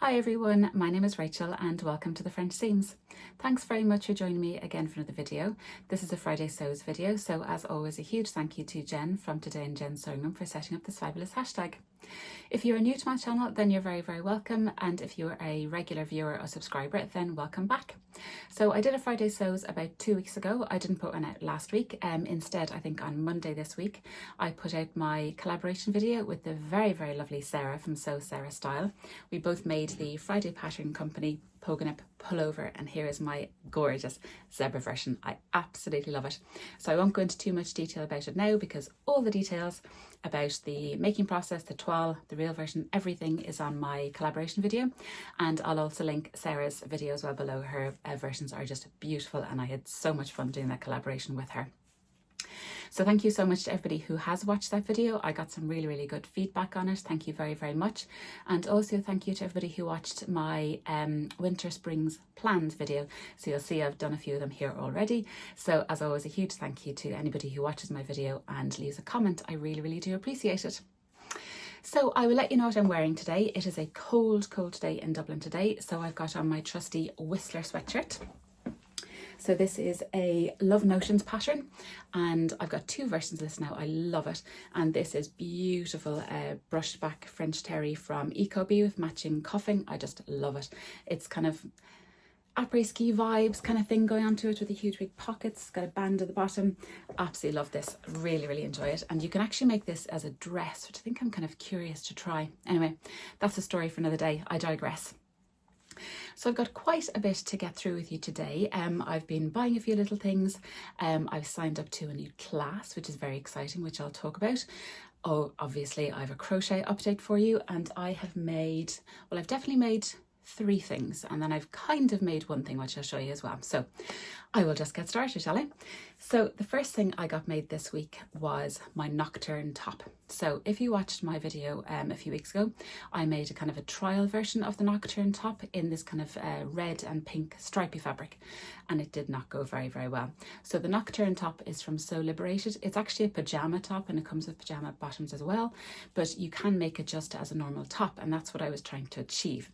Hi everyone, my name is Rachel and welcome to the French Seams. Thanks very much for joining me again for another video. This is a Friday Sews video, so as always a huge thank you to Jen from Today in Jen's Sewing Room for setting up this fabulous hashtag. If you are new to my channel, then you're very welcome, and if you're a regular viewer or subscriber, then welcome back. So I did a Friday Sews about 2 weeks ago. I didn't put one out last week. Instead, I think on Monday this week, I put out my collaboration video with the very lovely Sarah from Sew Sarah Style. We both made the Friday Pattern Company Pogan Up pullover, and here is my gorgeous zebra version. I absolutely love it. So I won't go into too much detail about it now because all the details about the making process, the toile, the real version, everything is on my collaboration video, and I'll also link Sarah's video as well below. Her versions are just beautiful and I had so much fun doing that collaboration with her. So thank you so much to everybody who has watched that video. I got some really good feedback on it. Thank you very much. And also thank you to everybody who watched my winter springs plans video. So you'll see I've done a few of them here already. So as always, a huge thank you to anybody who watches my video and leaves a comment. I really do appreciate it. So I will let you know what I'm wearing today. It is a cold day in Dublin today. So I've got on my trusty Whistler sweatshirt. So this is a Love Notions pattern, and I've got two versions of this now. I love it. And this is beautiful brushed back French terry from Ecobee with matching cuffing. I just love it. It's kind of après-ski vibes kind of thing going on to it with the huge big pockets. It's got a band at the bottom. Absolutely love this. Really enjoy it. And you can actually make this as a dress, which I think I'm kind of curious to try. Anyway, that's a story for another day. I digress. So I've got quite a bit to get through with you today. I've been buying a few little things. I've signed up to a new class, which is very exciting, which I'll talk about. Oh, obviously I have a crochet update for you, and I have made, well, I've definitely made 3 things, and then I've kind of made 1 thing, which I'll show you as well. So I will just get started, shall I? So the first thing I got made this week was my nocturne top. So if you watched my video a few weeks ago, I made a kind of a trial version of the nocturne top in this kind of red and pink stripy fabric, and it did not go very well. So the nocturne top is from Sew Liberated. It's actually a pajama top, and it comes with pajama bottoms as well, but you can make it just as a normal top, and that's what I was trying to achieve.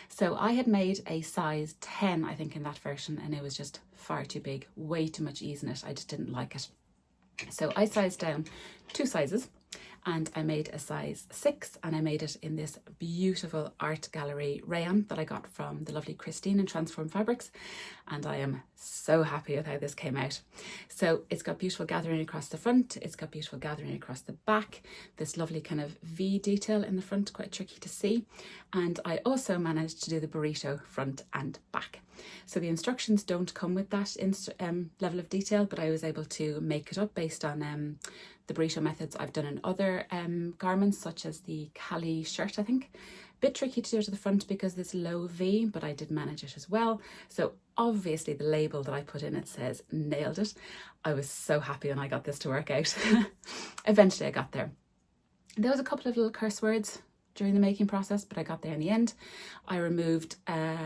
So I had made a size 10, I think, in that version, and it was just far too big, way too much ease in it. I just didn't like it. So I sized down 2 sizes, and I made a size 6, and I made it in this beautiful art gallery rayon that I got from the lovely Christine in Transform Fabrics, and I am so happy with how this came out. So it's got beautiful gathering across the front, it's got beautiful gathering across the back, this lovely kind of V detail in the front, quite tricky to see, and I also managed to do the burrito front and back. So the instructions don't come with that level of detail, but I was able to make it up based on the burrito methods I've done in other garments, such as the Cali shirt, I think. Bit tricky to do it at the front because this low V, but I did manage it as well. So obviously the label that I put in it says nailed it. I was so happy when I got this to work out. Eventually I got there. There was a couple of little curse words during the making process, but I got there in the end. I removed a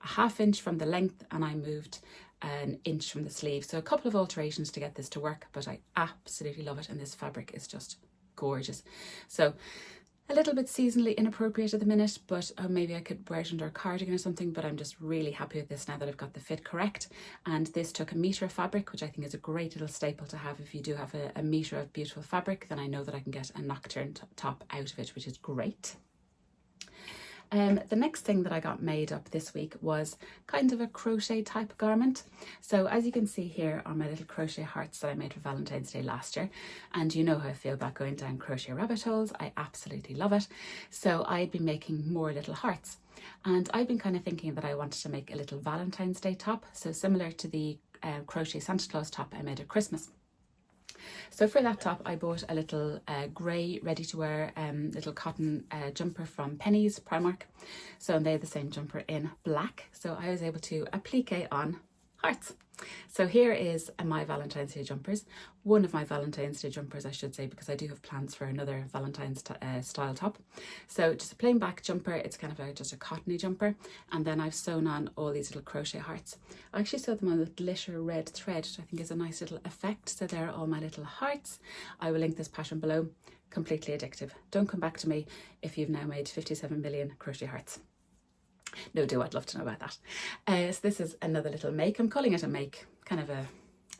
½ inch from the length, and I moved an inch from the sleeve. So a couple of alterations to get this to work, but I absolutely love it, and this fabric is just gorgeous. So a little bit seasonally inappropriate at the minute, but maybe I could wear it under a cardigan or something, but I'm just really happy with this now that I've got the fit correct. And this took 1 metre of fabric, which I think is a great little staple to have. If you do have a metre of beautiful fabric, then I know that I can get a nocturne top out of it, which is great. The next thing that I got made up this week was kind of a crochet type garment. So as you can see here are my little crochet hearts that I made for Valentine's Day last year, and you know how I feel about going down crochet rabbit holes. I absolutely love it. So I'd been making more little hearts, and I've been kind of thinking that I wanted to make a little Valentine's Day top, so similar to the crochet Santa Claus top I made at Christmas. So for that top, I bought a little grey ready-to-wear little cotton jumper from Penny's Primark. So they had the same jumper in black. So I was able to applique on hearts. So here is my Valentine's Day jumpers. One of my Valentine's Day jumpers, I should say, because I do have plans for another Valentine's style top. So just a plain black jumper. It's kind of just a cottony jumper. And then I've sewn on all these little crochet hearts. I actually sewed them on with glitter red thread, which I think is a nice little effect. So there are all my little hearts. I will link this pattern below. Completely addictive. Don't come back to me if you've now made 57 million crochet hearts. No, I'd love to know about that. So this is another little make. I'm calling it a make, kind of a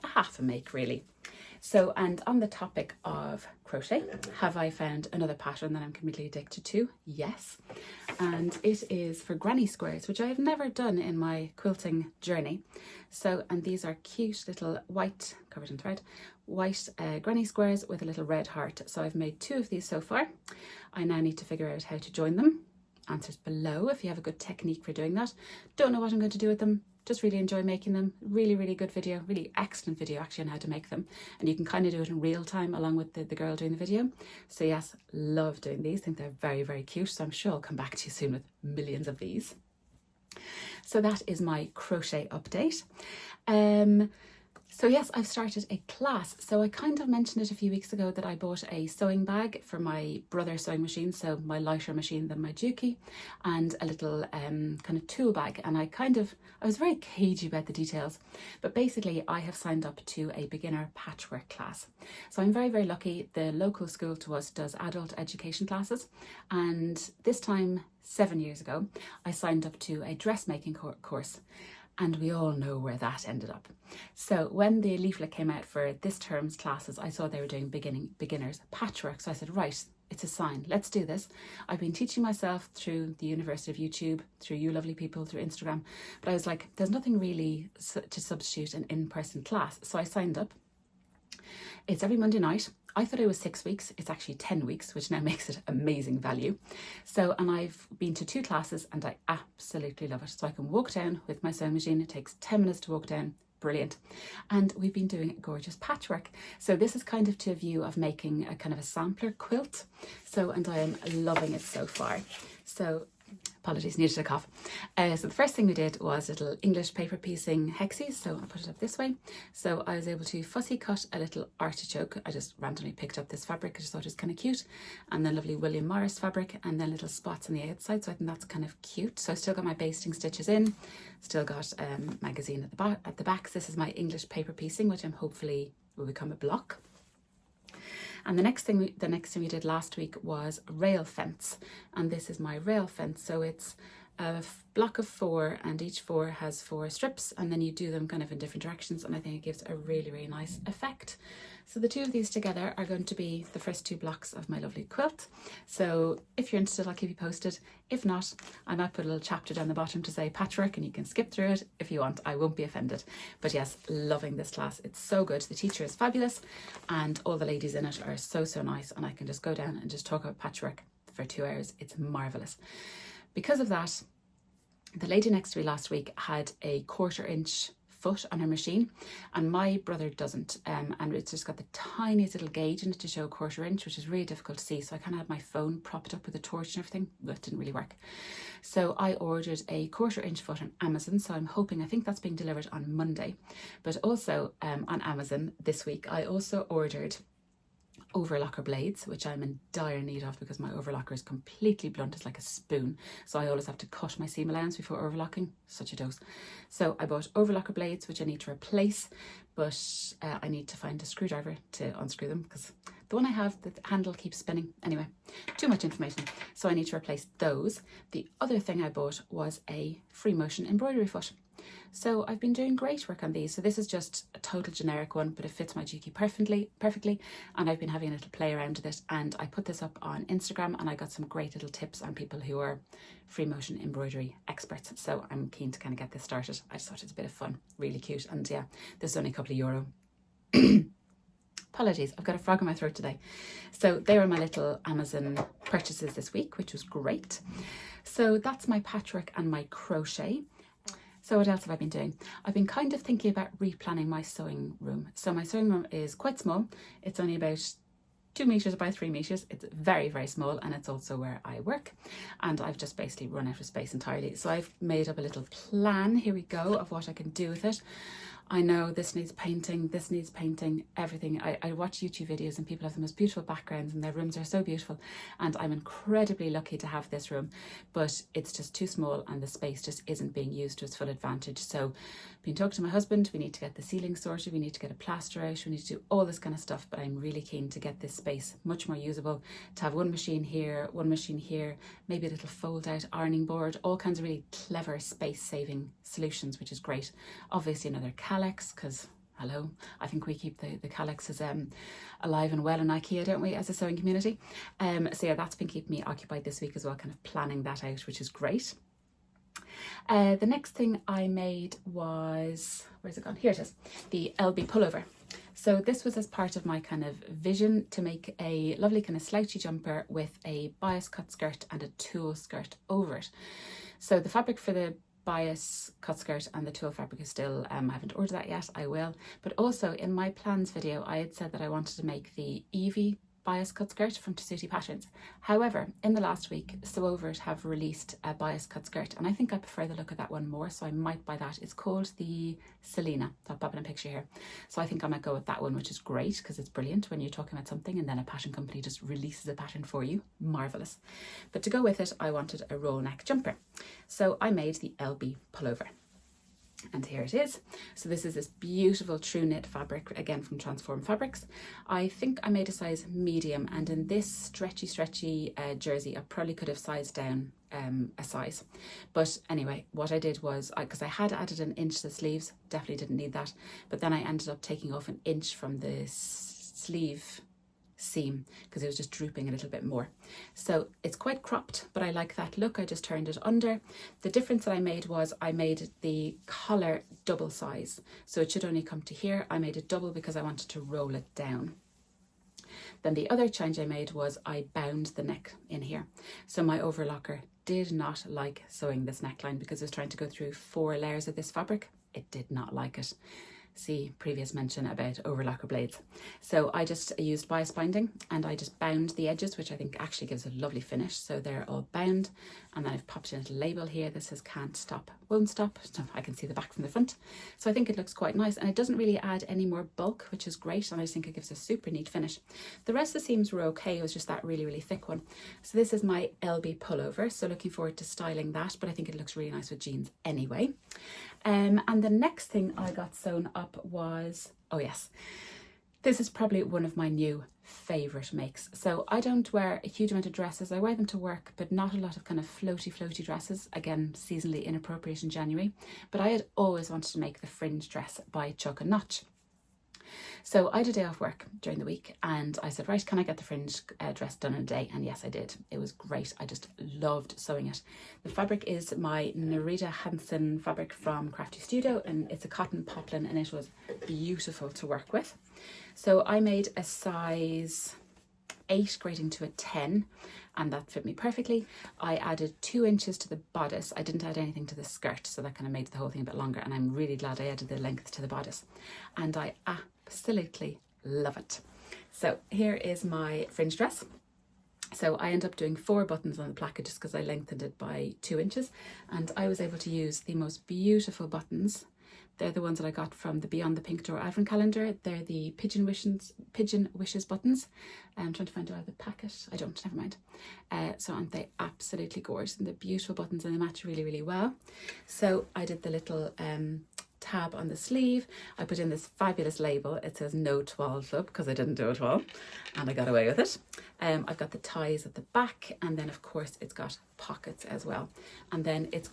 half a make really. So, and on the topic of crochet, have I found another pattern that I'm completely addicted to? Yes. And it is for granny squares, which I have never done in my quilting journey. So, and these are cute little white, covered in thread, white granny squares with a little red heart. So I've made 2 of these so far. I now need to figure out how to join them. Answers below if you have a good technique for doing that. Don't know what I'm going to do with them. Just really enjoy making them. Really, really good video, really excellent video actually on how to make them. And you can kind of do it in real time along with the girl doing the video. So yes, love doing these. Think they're very, very cute. So I'm sure I'll come back to you soon with millions of these. So that is my crochet update. So yes, I've started a class. So I kind of mentioned it a few weeks ago that I bought a sewing bag for my brother's sewing machine, so my lighter machine than my Juki, and a little kind of tool bag. And I was very cagey about the details, but basically I have signed up to a beginner patchwork class. So I'm very, very lucky. The local school to us does adult education classes, and this time 7 years ago, I signed up to a dressmaking course. And we all know where that ended up. So when the leaflet came out for this term's classes, I saw they were doing beginners patchwork. So I said, right, it's a sign, let's do this. I've been teaching myself through the University of YouTube, through you lovely people, through Instagram. But I was like, there's nothing really to substitute an in-person class. So I signed up. It's every Monday night. I thought it was 6 weeks. It's actually 10 weeks, which now makes it amazing value. So, and I've been to 2 classes and I absolutely love it. So I can walk down with my sewing machine. It takes 10 minutes to walk down. Brilliant. And we've been doing gorgeous patchwork. So this is kind of to a view of making a kind of a sampler quilt. So, and I am loving it so far. So, apologies, needed a cough. So the first thing we did was little English paper piecing hexes. So I'll put it up this way. So I was able to fussy cut a little artichoke. I just randomly picked up this fabric. I just thought it was kind of cute. And then lovely William Morris fabric and then little spots on the outside. So I think that's kind of cute. So I still got my basting stitches in. Still got magazine at the back. This is my English paper piecing, which I'm hopefully will become a block. And the next thing we did last week was rail fence, and this is my rail fence. So it's a block of 4, and each 4 has 4 strips, and then you do them kind of in different directions, and I think it gives a really, really nice effect. So the 2 of these together are going to be the first 2 blocks of my lovely quilt. So if you're interested, I'll keep you posted. If not, I might put a little chapter down the bottom to say patchwork and you can skip through it if you want. I won't be offended. But yes, loving this class. It's so good. The teacher is fabulous and all the ladies in it are so, so nice. And I can just go down and just talk about patchwork for 2 hours. It's marvellous. Because of that, the lady next to me last week had a 1/4 inch foot on her machine, and my brother doesn't, and it's just got the tiniest little gauge in it to show a 1/4 inch, which is really difficult to see. So I kind of had my phone propped up with a torch and everything, but it didn't really work. So I ordered a 1/4 inch foot on Amazon. So I think that's being delivered on Monday. But also on Amazon this week, I also ordered overlocker blades, which I'm in dire need of because my overlocker is completely blunt. It's like a spoon, so I always have to cut my seam allowance before overlocking. Such a dose. So I bought overlocker blades, which I need to replace, but I need to find a screwdriver to unscrew them because the one I have, the handle keeps spinning. Anyway, too much information, so I need to replace those. The other thing I bought was a free motion embroidery foot. So I've been doing great work on these. So this is just a total generic one, but it fits my Juki perfectly. And I've been having a little play around with it. And I put this up on Instagram and I got some great little tips on people who are free motion embroidery experts. So I'm keen to kind of get this started. I just thought it's a bit of fun, really cute. And yeah, this is only a couple of euro. Apologies, I've got a frog in my throat today. So they were my little Amazon purchases this week, which was great. So that's my patchwork and my crochet. So what else have I been doing? I've been kind of thinking about replanning my sewing room. So my sewing room is quite small. It's only about 2 meters by 3 meters. It's very, very small, and it's also where I work. And I've just basically run out of space entirely. So I've made up a little plan, here we go, of what I can do with it. I know this needs painting, this needs painting, everything. I watch YouTube videos and people have the most beautiful backgrounds and their rooms are so beautiful, and I'm incredibly lucky to have this room, but it's just too small and the space just isn't being used to its full advantage. So been talking to my husband, we need to get the ceiling sorted, we need to get a plaster out, we need to do all this kind of stuff, but I'm really keen to get this space much more usable, to have one machine here, maybe a little fold out ironing board, all kinds of really clever space saving solutions, which is great. Obviously another Calyx, because hello, I think we keep the Calyxes alive and well in IKEA, don't we, as a sewing community. So yeah, that's been keeping me occupied this week as well, kind of planning that out, which is great. The next thing I made was, where's it gone? Here it is, the LB pullover. So this was as part of my kind of vision to make a lovely kind of slouchy jumper with a bias cut skirt and a tulle skirt over it. So the fabric for the bias cut skirt and the tulle fabric is still, I haven't ordered that yet, I will. But also in my plans video, I had said that I wanted to make the Evie bias cut skirt from Tessuti Patterns. However, in the last week, Sew Over It have released a bias cut skirt, and I think I prefer the look of that one more, so I might buy that. It's called the Selena. I'll pop in a picture here. So I think I might go with that one, which is great because it's brilliant when you're talking about something and then a pattern company just releases a pattern for you. Marvelous. But to go with it, I wanted a roll neck jumper. So I made the LB pullover. And here it is. So this is this beautiful true knit fabric, again from Transform Fabrics. I think I made a size medium, and in this stretchy jersey I probably could have sized down a size. But anyway, what I did was, because I had added an inch to the sleeves, definitely didn't need that, but then I ended up taking off an inch from the sleeve seam because it was just drooping a little bit more. So it's quite cropped, but I like that look. I just turned it under. The difference that I made was I made the collar double size, so it should only come to here. I made it double because I wanted to roll it down. Then the other change I made was I bound the neck in here. So my overlocker did not like sewing this neckline because it was trying to go through 4 layers of this fabric. It did not like it. See previous mention about overlocker blades. So I just used bias binding and I just bound the edges, which I think actually gives a lovely finish. So they're all bound, and then I've popped in a label here that says can't stop, won't stop. So I can see the back from the front. So I think it looks quite nice, and it doesn't really add any more bulk, which is great, and I just think it gives a super neat finish. The rest of the seams were okay, it was just that really thick one. So this is my LB pullover, so looking forward to styling that, but I think it looks really nice with jeans anyway. And the next thing I got sewn up was, oh yes, this is probably one of my new favourite makes. So I don't wear a huge amount of dresses. I wear them to work, but not a lot of kind of floaty dresses. Again, seasonally inappropriate in January. But I had always wanted to make the fringe dress by Chuck and Notch. So I had a day off work during the week and I said, right, can I get the fringe dress done in a day? And yes, I did. It was great. I just loved sewing it. The fabric is my Nerida Hansen fabric from Crafty Studio, and it's a cotton poplin, and it was beautiful to work with. So I made a size 8 grading to a 10, and that fit me perfectly. I added 2 inches to the bodice. I didn't add anything to the skirt, so that kind of made the whole thing a bit longer, and I'm really glad I added the length to the bodice, and I absolutely love it. So here is my fringe dress. So I end up doing 4 buttons on the placket just because I lengthened it by 2 inches, and I was able to use the most beautiful buttons. They're the ones that I got from the Beyond the Pink Door Advent calendar. They're the Pigeon Wishes buttons. I'm trying to find out the packet. I don't, never mind. So aren't they absolutely gorgeous? And they're beautiful buttons and they match really well. So I did the little tab on the sleeve. I put in this fabulous label. It says no toile club because I didn't do a toile and I got away with it. I've got the ties at the back, and then of course it's got pockets as well, and then it's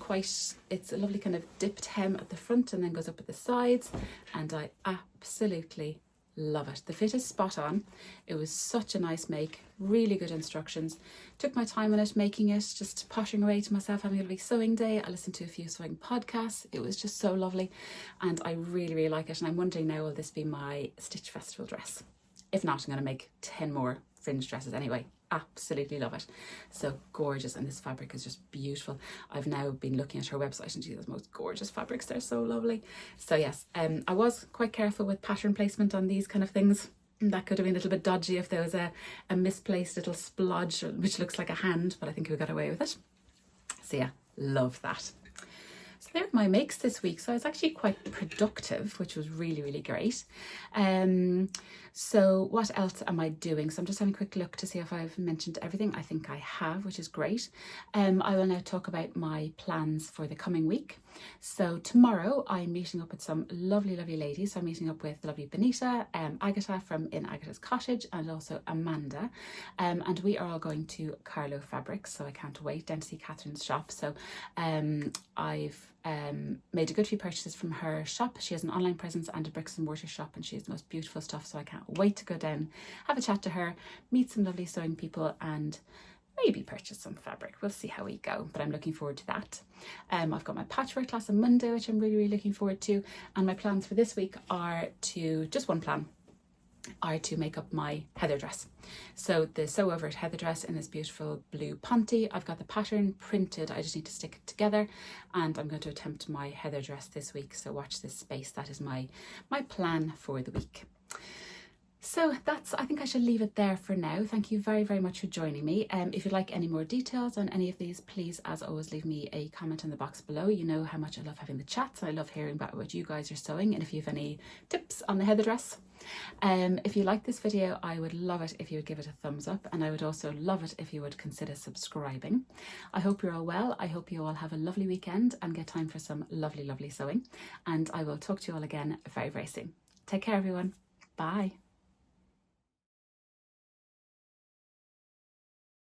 a lovely kind of dipped hem at the front and then goes up at the sides, and I absolutely love it. The fit is spot on. It was such a nice make, really good instructions. Took my time on it, making it, just pottering away to myself, having a lovely sewing day. I listened to a few sewing podcasts. It was just so lovely, and I really like it. And I'm wondering now, will this be my Stitch Festival dress? If not, I'm going to make 10 more fringe dresses anyway. Absolutely love it. So gorgeous, and this fabric is just beautiful. I've now been looking at her website and she has the most gorgeous fabrics. They're so lovely. So yes, I was quite careful with pattern placement on these kind of things. That could have been a little bit dodgy if there was a misplaced little splodge which looks like a hand, but I think we got away with it. So yeah, love that. So they were my makes this week, so I was actually quite productive, which was really, really great. So what else am I doing? So I'm just having a quick look to see if I've mentioned everything. I think I have, which is great. I will now talk about my plans for the coming week. So tomorrow I'm meeting up with some lovely, lovely ladies. So I'm meeting up with the lovely Benita, Agatha from In Agatha's Cottage, and also Amanda. And we are all going to Carlo Fabrics, so I can't wait down to see Catherine's shop. So I've made a good few purchases from her shop. She has an online presence and a bricks and mortar shop, and she has the most beautiful stuff, so I can't wait to go down, have a chat to her, meet some lovely sewing people, and maybe purchase some fabric. We'll see how we go, but I'm looking forward to that. I've got my patchwork class on Monday, which I'm really, really looking forward to, and my plans for this week are to, just one plan, are to make up my heather dress. So the sew over it heather dress in this beautiful blue ponte. I've got the pattern printed, I just need to stick it together, and I'm going to attempt my heather dress this week, so watch this space. That is my plan for the week. So I think I should leave it there for now. Thank you very, very much for joining me. If you'd like any more details on any of these, please, as always, leave me a comment in the box below. You know how much I love having the chats. I love hearing about what you guys are sewing, and if you have any tips on the heather dress. If you like this video, I would love it if you would give it a thumbs up, and I would also love it if you would consider subscribing. I hope you're all well. I hope you all have a lovely weekend and get time for some lovely, lovely sewing, and I will talk to you all again very, very soon. Take care, everyone. Bye.